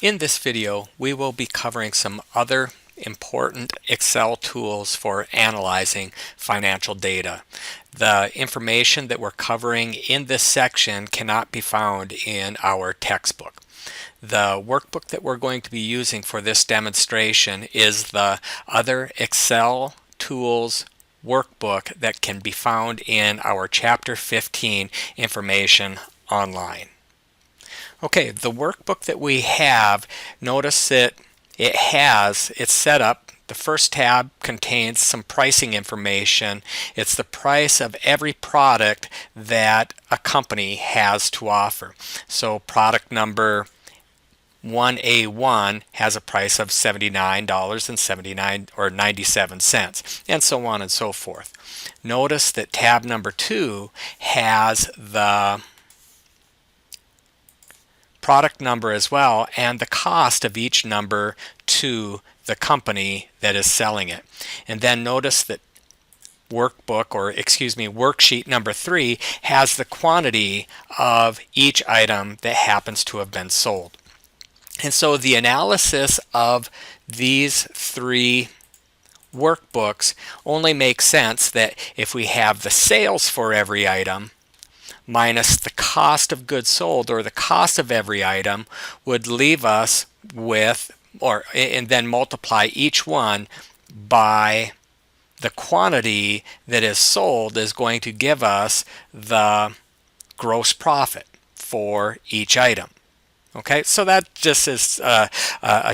In this video, we will be covering some other important Excel tools for analyzing financial data. The information that we're covering in this section cannot be found in our textbook. The workbook that we're going to be using for this demonstration is the Other Excel Tools workbook that can be found in our Chapter 15 information online. Okay, the workbook that we have, notice that it's set up. The first tab contains some pricing information. It's the price of every product that a company has to offer. So product number 1A1 has a price of $79.79 or 97 cents, and so on and so forth. Notice that tab number 2 has the product number as well and the cost of each number to the company that is selling it. And then notice that worksheet number 3 has the quantity of each item that happens to have been sold. And so the analysis of these three workbooks only makes sense that if we have the sales for every item minus the cost of goods sold, or the cost of every item, would leave us with, and then multiply each one by the quantity that is sold, is going to give us the gross profit for each item. Okay, so that just is a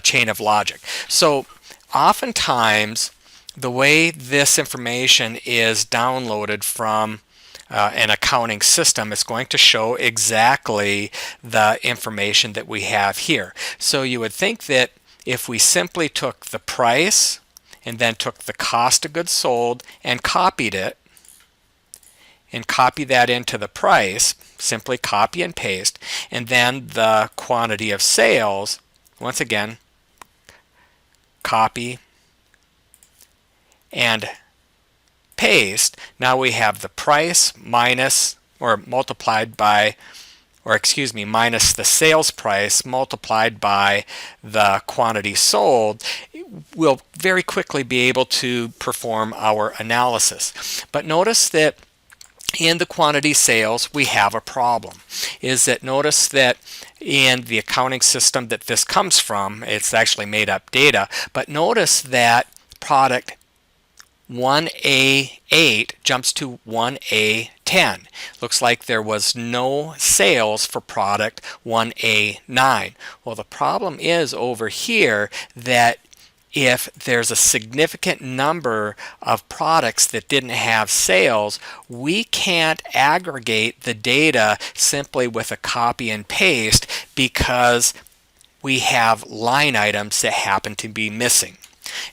chain of logic. So oftentimes the way this information is downloaded from an accounting system is going to show exactly the information that we have here. So you would think that if we simply took the price and then took the cost of goods sold and copied it, and copy that into the price, simply copy and paste, and then the quantity of sales, once again, copy and paste. Now we have the price minus, or multiplied by, minus the sales price multiplied by the quantity sold. We'll very quickly be able to perform our analysis. But notice that in the quantity sales we have a problem. Notice that in the accounting system that this comes from, it's actually made up data, but notice that product 1A8 jumps to 1A10. Looks like there was no sales for product 1A9. Well, the problem is over here that if there's a significant number of products that didn't have sales, we can't aggregate the data simply with a copy and paste because we have line items that happen to be missing.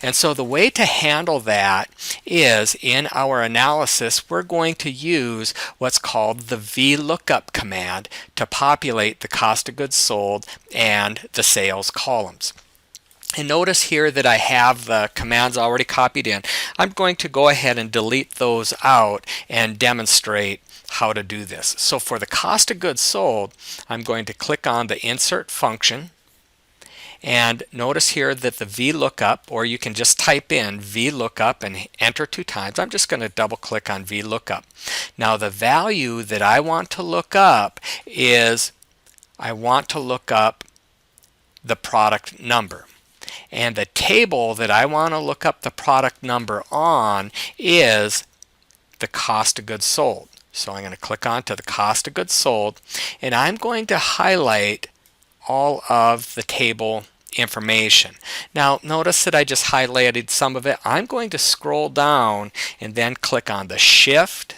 And so the way to handle that is, in our analysis, we're going to use what's called the VLOOKUP command to populate the cost of goods sold and the sales columns. And notice here that I have the commands already copied in. I'm going to go ahead and delete those out and demonstrate how to do this. So for the cost of goods sold, I'm going to click on the insert function. And notice here that the VLOOKUP, or you can just type in VLOOKUP and enter 2 times. I'm just going to double click on VLOOKUP. Now the value that I want to look up is, I want to look up the product number. And the table that I want to look up the product number on is the cost of goods sold. So I'm going to click on to the cost of goods sold, and I'm going to highlight all of the table information. Now notice that I just highlighted some of it. I'm going to scroll down and then click on the shift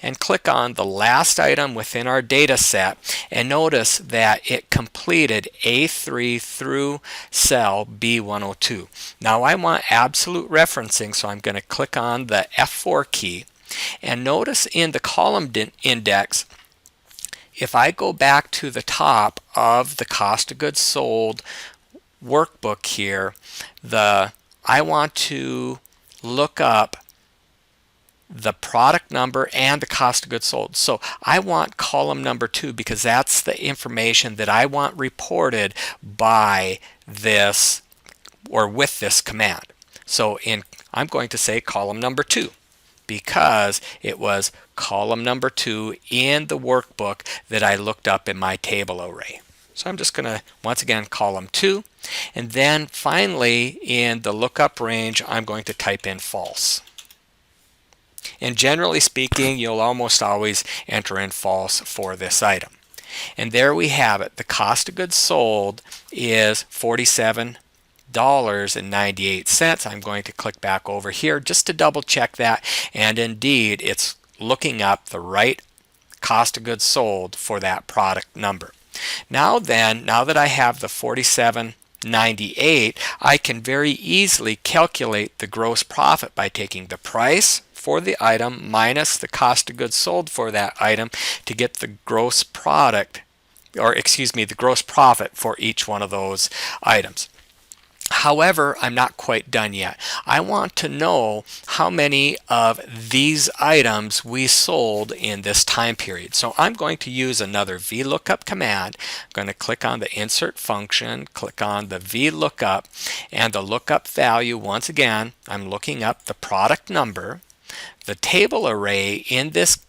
and click on the last item within our data set, and notice that it completed A3 through cell B102. Now I want absolute referencing, so I'm going to click on the F4 key, and notice in the column index, if I go back to the top of the cost of goods sold workbook here, I want to look up the product number and the cost of goods sold. So I want column number 2 because that's the information that I want reported by this or with this command. So I'm going to say column number 2 because it was column number 2 in the workbook that I looked up in my table array. So I'm just going to, once again, column 2. And then finally, in the lookup range, I'm going to type in false. And generally speaking, you'll almost always enter in false for this item. And there we have it. The cost of goods sold is $47.98. I'm going to click back over here just to double check that. And indeed, it's looking up the right cost of goods sold for that product number. Now that I have the $47.98, I can very easily calculate the gross profit by taking the price for the item minus the cost of goods sold for that item to get the gross product, or excuse me, the gross profit for each one of those items. However, I'm not quite done yet. I want to know how many of these items we sold in this time period. So I'm going to use another VLOOKUP command. I'm going to click on the insert function, click on the VLOOKUP, and the lookup value, once again, I'm looking up the product number. The table array, in this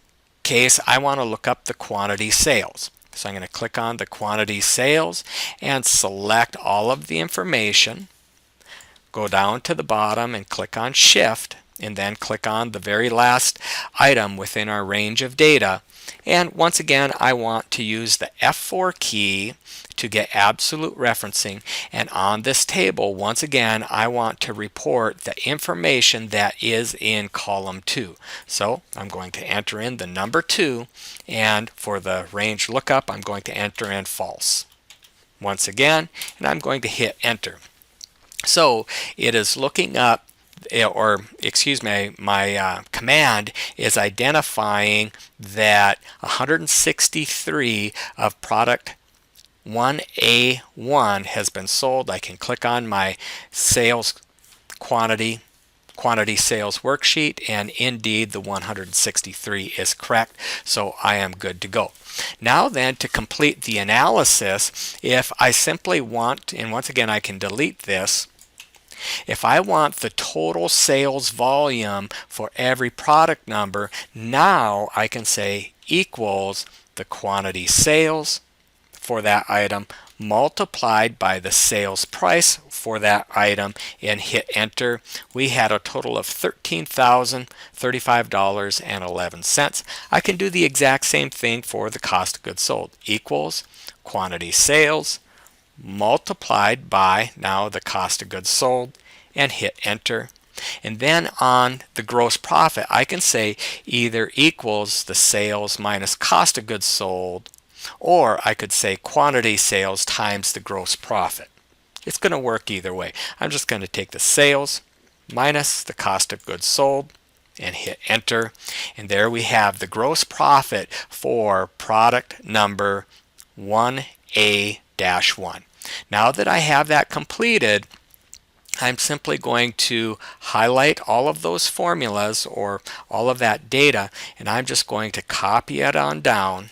case, I want to look up the quantity sales. So I'm going to click on the quantity sales and select all of the information. Go down to the bottom and click on Shift, and then click on the very last item within our range of data. And once again, I want to use the F4 key to get absolute referencing. And on this table, once again, I want to report the information that is in column 2. So I'm going to enter in the number 2, and for the range lookup, I'm going to enter in false. Once again, and I'm going to hit enter. So it is looking up, or excuse me, my command is identifying that 163 of product 1A1 has been sold. I can click on my sales quantity sales worksheet, and indeed the 163 is correct, so I am good to go. Now then, to complete the analysis, if I simply want, and once again I can delete this, if I want the total sales volume for every product number, now I can say equals the quantity sales for that item multiplied by the sales price for that item and hit enter. We had a total of $13,035.11. I can do the exact same thing for the cost of goods sold. Equals quantity sales multiplied by now the cost of goods sold and hit enter. And then on the gross profit, I can say either equals the sales minus cost of goods sold, or I could say quantity sales times the gross profit. It's going to work either way. I'm just going to take the sales minus the cost of goods sold and hit enter. And there we have the gross profit for product number 1A-1. Now that I have that completed, I'm simply going to highlight all of those formulas or all of that data, and I'm just going to copy it on down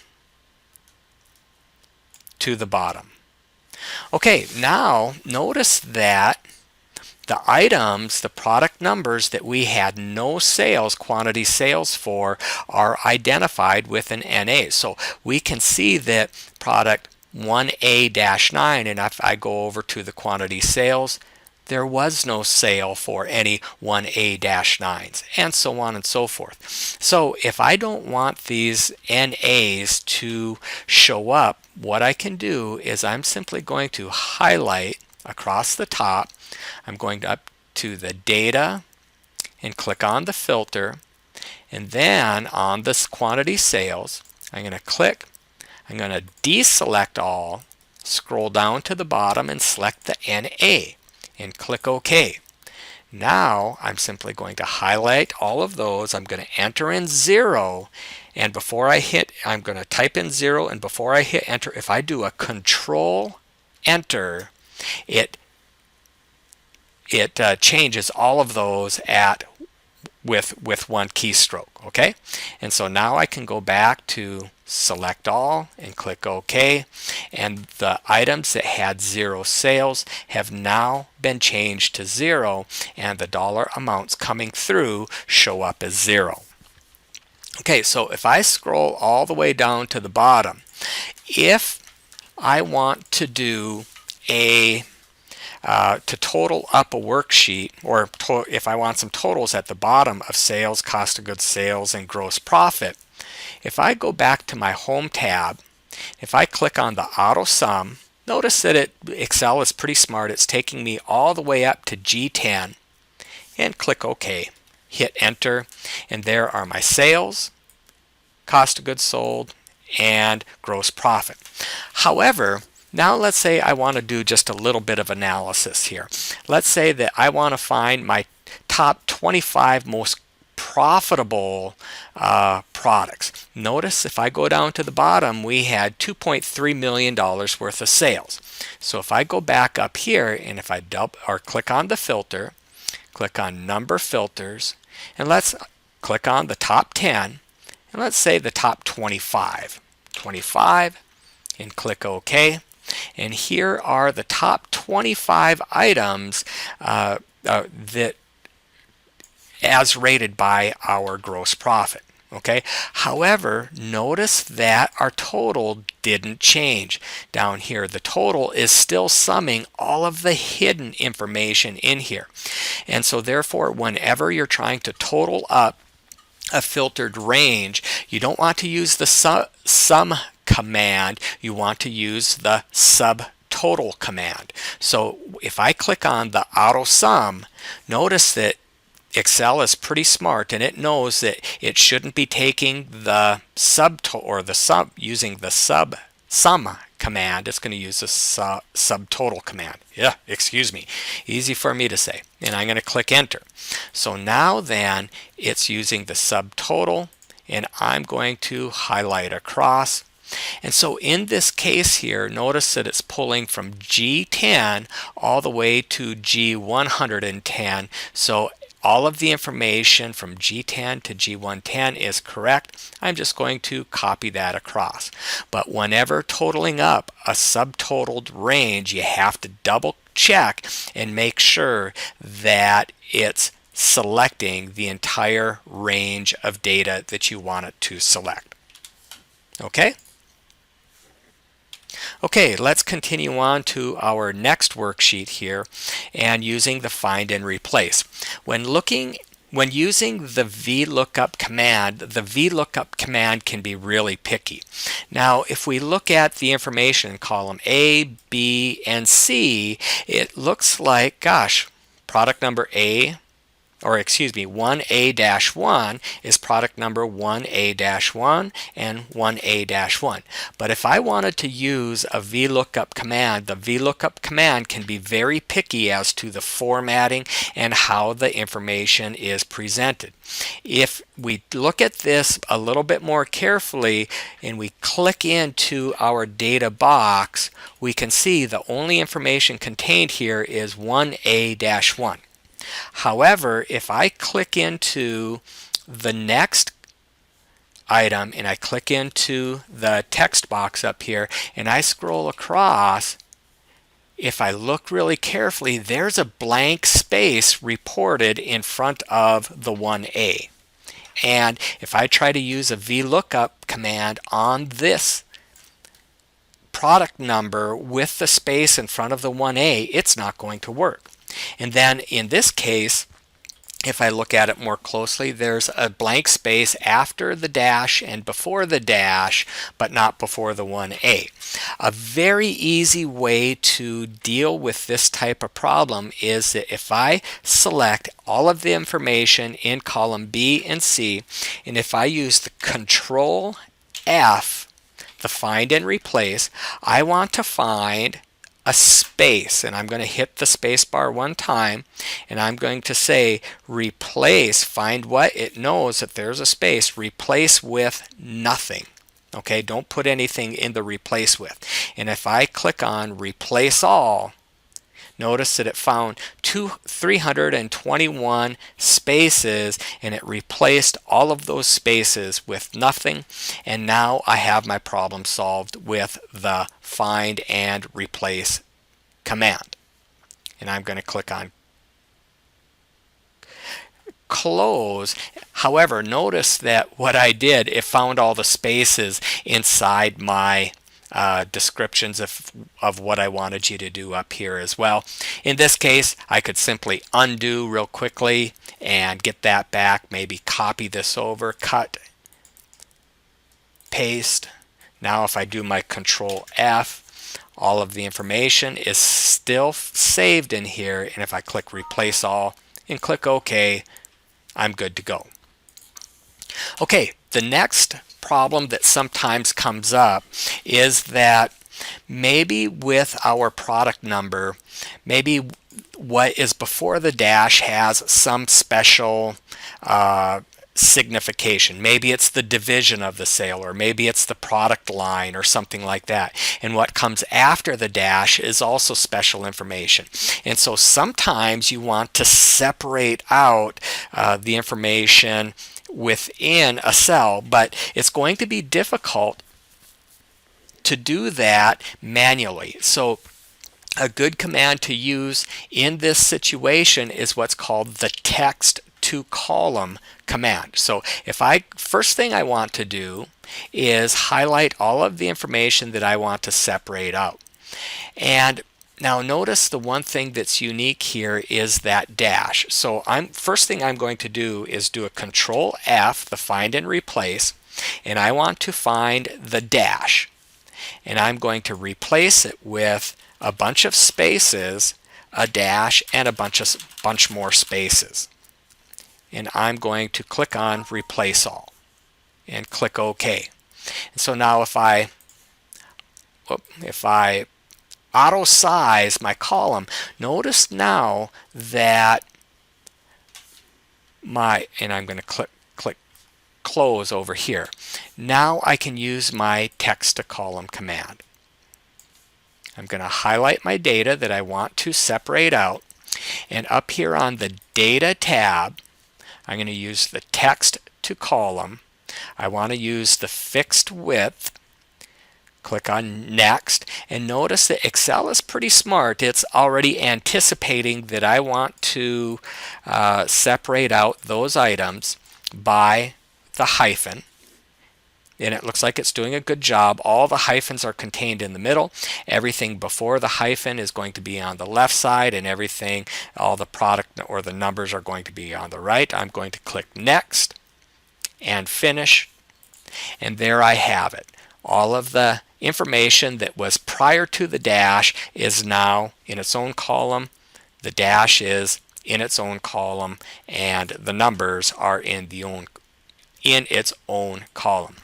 to the bottom. Okay, now notice that the items, the product numbers that we had no sales, quantity sales for, are identified with an NA. So we can see that product 1A-9, and if I go over to the quantity sales, there was no sale for any 1A-9s, and so on and so forth. So if I don't want these NAs to show up, what I can do is I'm simply going to highlight across the top. I'm going up to the data and click on the filter, and then on this quantity sales, I'm going to click, I'm going to deselect all, scroll down to the bottom and select the NA and click OK. Now I'm simply going to highlight all of those. I'm going to enter in 0, and before I hit, I'm going to type in 0, and before I hit enter, if I do a control enter, it changes all of those at with one keystroke. Okay, and so now I can go back to select all and click OK, and the items that had 0 sales have now been changed to 0, and the dollar amounts coming through show up as 0. Okay, so if I scroll all the way down to the bottom, if I want to do a to total up a worksheet, or if I want some totals at the bottom of sales, cost of goods sales, and gross profit, if I go back to my home tab, if I click on the auto sum, notice that Excel is pretty smart. It's taking me all the way up to G10, and click OK. Hit enter, and there are my sales, cost of goods sold, and gross profit. However, now let's say I want to do just a little bit of analysis here. Let's say that I want to find my top 25 most profitable products. Notice if I go down to the bottom, we had $2.3 million worth of sales. So if I go back up here, and if I click on the filter, click on number filters, and let's click on the top 10, and let's say the top 25, and click OK. And here are the top 25 items that as rated by our gross profit. Okay. However, notice that our total didn't change. Down here, the total is still summing all of the hidden information in here. And so therefore, whenever you're trying to total up a filtered range, you don't want to use the sum command, you want to use the subtotal command. So if I click on the auto sum, notice that Excel is pretty smart, and it knows that it shouldn't be taking the subtotal or the sum using the sum command. It's going to use the subtotal command. Yeah, excuse me. Easy for me to say. And I'm going to click enter. So now then it's using the subtotal, and I'm going to highlight across. And so in this case here, notice that it's pulling from G10 all the way to G110. So all of the information from G10 to G110 is correct. I'm just going to copy that across. But whenever totaling up a subtotaled range, you have to double check and make sure that it's selecting the entire range of data that you want it to select. Okay? Okay, let's continue on to our next worksheet here, and using the find and replace. When using the VLOOKUP command, the VLOOKUP command can be really picky. Now, if we look at the information in column A, B, and C, it looks like, gosh, product number A, or excuse me, 1A-1 is product number 1A-1 and 1A-1. But if I wanted to use a VLOOKUP command, the VLOOKUP command can be very picky as to the formatting and how the information is presented. If we look at this a little bit more carefully and we click into our data box, we can see the only information contained here is 1A-1. However, if I click into the next item and I click into the text box up here and I scroll across, if I look really carefully, there's a blank space reported in front of the 1A. And if I try to use a VLOOKUP command on this product number with the space in front of the 1A, it's not going to work. And then in this case, if I look at it more closely, there's a blank space after the dash and before the dash, but not before the 1A. A very easy way to deal with this type of problem is that if I select all of the information in column B and C, and if I use the Control F, the find and replace, I want to find a space, and I'm going to hit the space bar one time, and I'm going to say replace, find what? It knows that there's a space, replace with nothing. Okay, don't put anything in the replace with. And if I click on replace all, notice that it found 321 spaces, and it replaced all of those spaces with nothing, and now I have my problem solved with the find and replace command. And I'm going to click on close. However, notice that what I did, it found all the spaces inside my descriptions of what I wanted you to do up here as well. In this case, I could simply undo real quickly and get that back, maybe copy this over, cut, paste. Now if I do my Control F, all of the information is still saved in here, and if I click replace all and click OK, I'm good to go. Okay, the next problem that sometimes comes up is that maybe with our product number, maybe what is before the dash has some special signification. Maybe it's the division of the sale, or maybe it's the product line or something like that. And what comes after the dash is also special information. And so sometimes you want to separate out the information within a cell, but it's going to be difficult to do that manually. So a good command to use in this situation is what's called the text to column command. So if first thing I want to do is highlight all of the information that I want to separate out. And now notice the one thing that's unique here is that dash. So first thing I'm going to do is do a Control F, the find and replace, and I want to find the dash. And I'm going to replace it with a bunch of spaces, a dash, and a bunch more spaces. And I'm going to click on replace all and click OK. And so now if I auto size my column, notice now that and I'm going to click close over here. Now I can use my text to column command. I'm going to highlight my data that I want to separate out, and up here on the data tab, I'm going to use the text to column. I want to use the fixed width. Click on next, and notice that Excel is pretty smart. It's already anticipating that I want to separate out those items by the hyphen, and it looks like it's doing a good job. All the hyphens are contained in the middle. Everything before the hyphen is going to be on the left side, and all the product or the numbers are going to be on the right. I'm going to click next and finish, and there I have it. All of the information that was prior to the dash is now in its own column. The dash is in its own column, and the numbers are in its own column.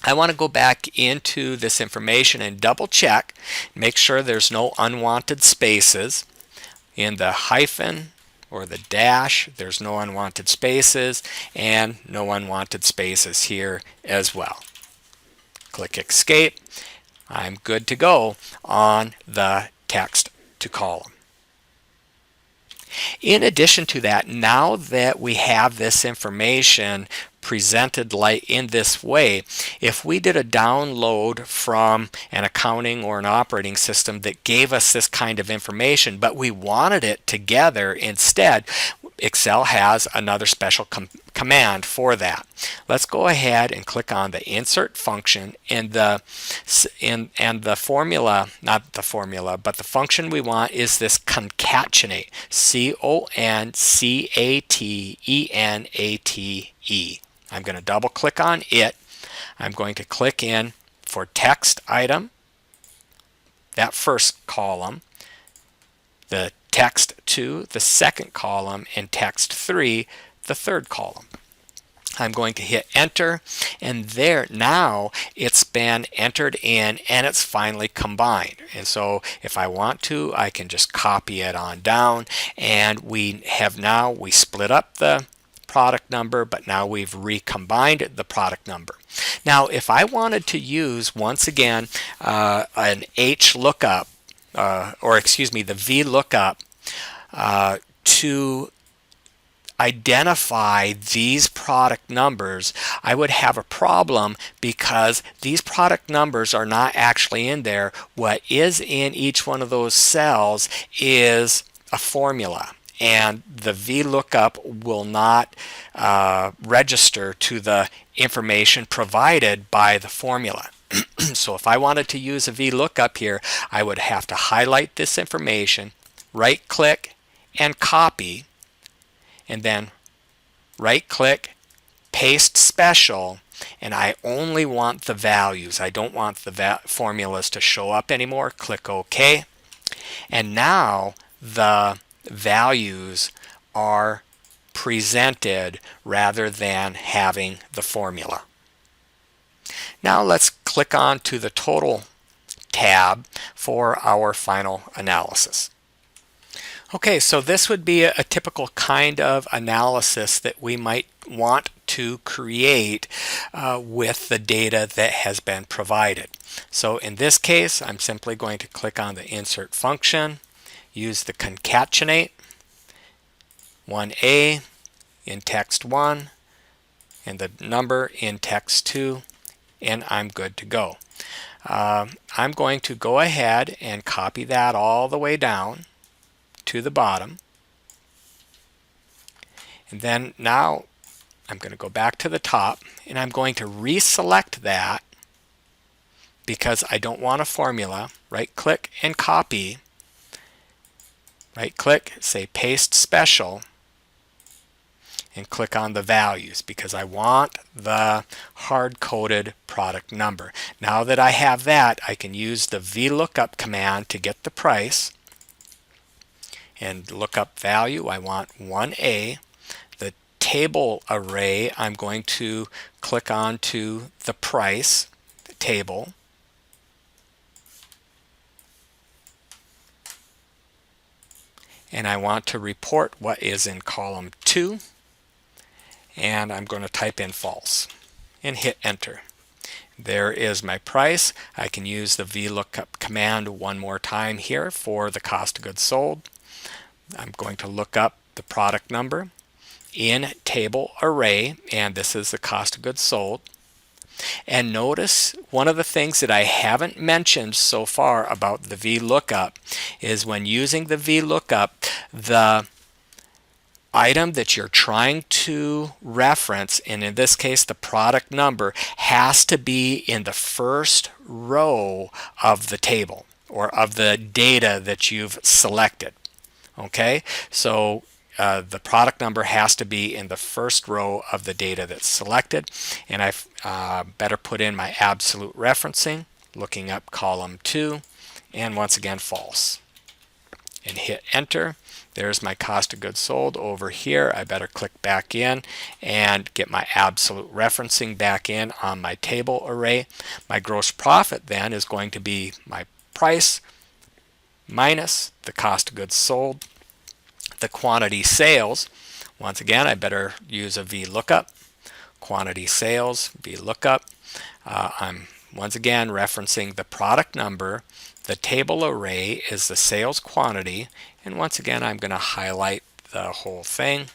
I want to go back into this information and double check, make sure there's no unwanted spaces. In the hyphen or the dash, there's no unwanted spaces, and no unwanted spaces here as well. Click escape. I'm good to go on the text to column. In addition to that, now that we have this information presented like in this way, if we did a download from an accounting or an operating system that gave us this kind of information, but we wanted it together instead, Excel has another special command for that. Let's go ahead and click on the insert function, and the formula, not the formula, but the function we want is this concatenate, CONCATENATE. I'm going to double click on it. I'm going to click in for text item, that first column, the text 2, the second column, and text 3, the third column. I'm going to hit enter, and there now it's been entered in and it's finally combined. And so if I want to, I can just copy it on down, and we split up the product number, but now we've recombined the product number. Now if I wanted to use once again an H lookup or excuse me, the VLOOKUP to identify these product numbers, I would have a problem because these product numbers are not actually in there. What is in each one of those cells is a formula, and the VLOOKUP will not register to the information provided by the formula. So if I wanted to use a VLOOKUP here, I would have to highlight this information, right click and copy, and then right click, paste special, and I only want the values. I don't want the formulas to show up anymore. Click OK. And now the values are presented rather than having the formula. Now let's click on to the total tab for our final analysis. Okay, so this would be a typical kind of analysis that we might want to create with the data that has been provided. So in this case, I'm simply going to click on the insert function, use the concatenate 1A in text 1 and the number in text 2, and I'm good to go. I'm going to go ahead and copy that all the way down to the bottom, and then now I'm going to go back to the top and I'm going to reselect that because I don't want a formula. Right click and copy, right click, say paste special, and click on the values because I want the hard-coded product number. Now that I have that, I can use the VLOOKUP command to get the price and lookup value. I want 1A. The table array, I'm going to click on to the price table. And I want to report what is in column 2. And I'm going to type in false and hit enter. There is my price. I can use the VLOOKUP command one more time here for the cost of goods sold. I'm going to look up the product number in table array, and this is the cost of goods sold. And notice one of the things that I haven't mentioned so far about the VLOOKUP is when using the VLOOKUP, the item that you're trying to reference, and in this case the product number, has to be in the first row of the table or of the data that you've selected. Okay, so the product number has to be in the first row of the data that's selected, and I've better put in my absolute referencing, looking up column 2, and once again false, and hit enter. There's my cost of goods sold over here. I better click back in and get my absolute referencing back in on my table array. My gross profit then is going to be my price minus the cost of goods sold. The quantity sales, once again, I better use a VLOOKUP. Quantity sales, VLOOKUP. I'm once again referencing the product number. The table array is the sales quantity, and once again I'm going to highlight the whole thing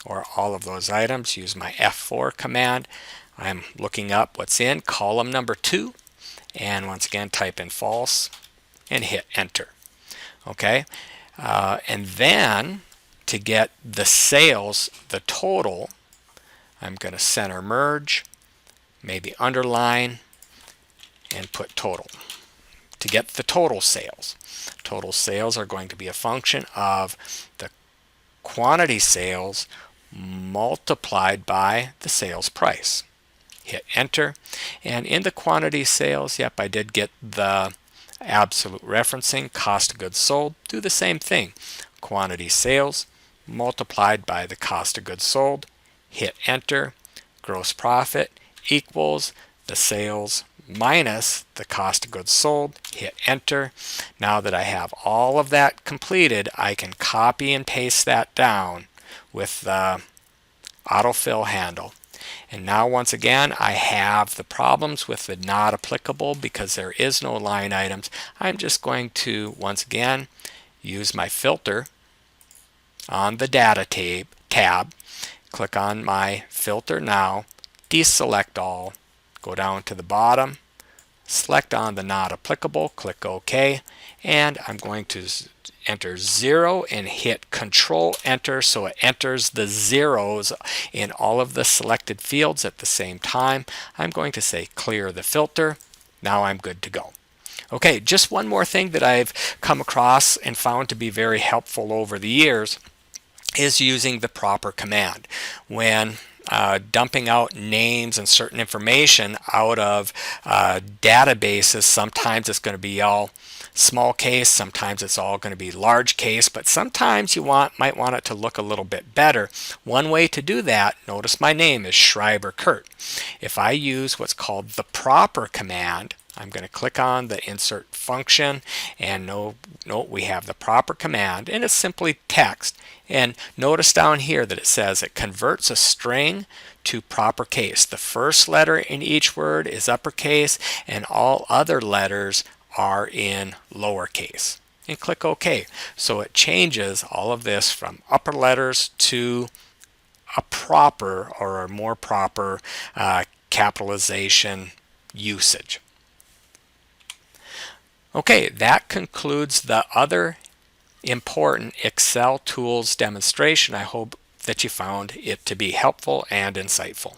or all of those items. Use my F4 command. I'm looking up what's in column number 2, and once again type in false and hit enter. Okay, and then to get the sales, the total, I'm going to center merge, maybe underline, and put total. To get the total sales. Total sales are going to be a function of the quantity sales multiplied by the sales price. Hit enter, and in the quantity sales, yep, I did get the absolute referencing, cost of goods sold. Do the same thing. Quantity sales multiplied by the cost of goods sold. Hit enter. Gross profit equals the sales minus the cost of goods sold. Hit enter. Now that I have all of that completed, I can copy and paste that down with the autofill handle. And now once again, I have the problems with the not applicable because there is no line items. I'm just going to once again use my filter on the data tab, click on my filter now, deselect all, go down to the bottom, select on the not applicable, click OK, and I'm going to enter 0 and hit Control Enter so it enters the zeros in all of the selected fields at the same time. I'm going to say clear the filter. Now I'm good to go. Okay, just one more thing that I've come across and found to be very helpful over the years is using the proper command. When dumping out names and certain information out of databases, sometimes it's going to be all small case, sometimes it's all going to be large case, but sometimes you might want it to look a little bit better. One way to do that, notice my name is Schreiber Kurt. If I use what's called the proper command, I'm going to click on the insert function and note we have the proper command, and it's simply text. And notice down here that it says it converts a string to proper case. The first letter in each word is uppercase and all other letters are in lowercase. And click OK. So it changes all of this from upper letters to a proper or a more proper capitalization usage. Okay, that concludes the other important Excel tools demonstration. I hope that you found it to be helpful and insightful.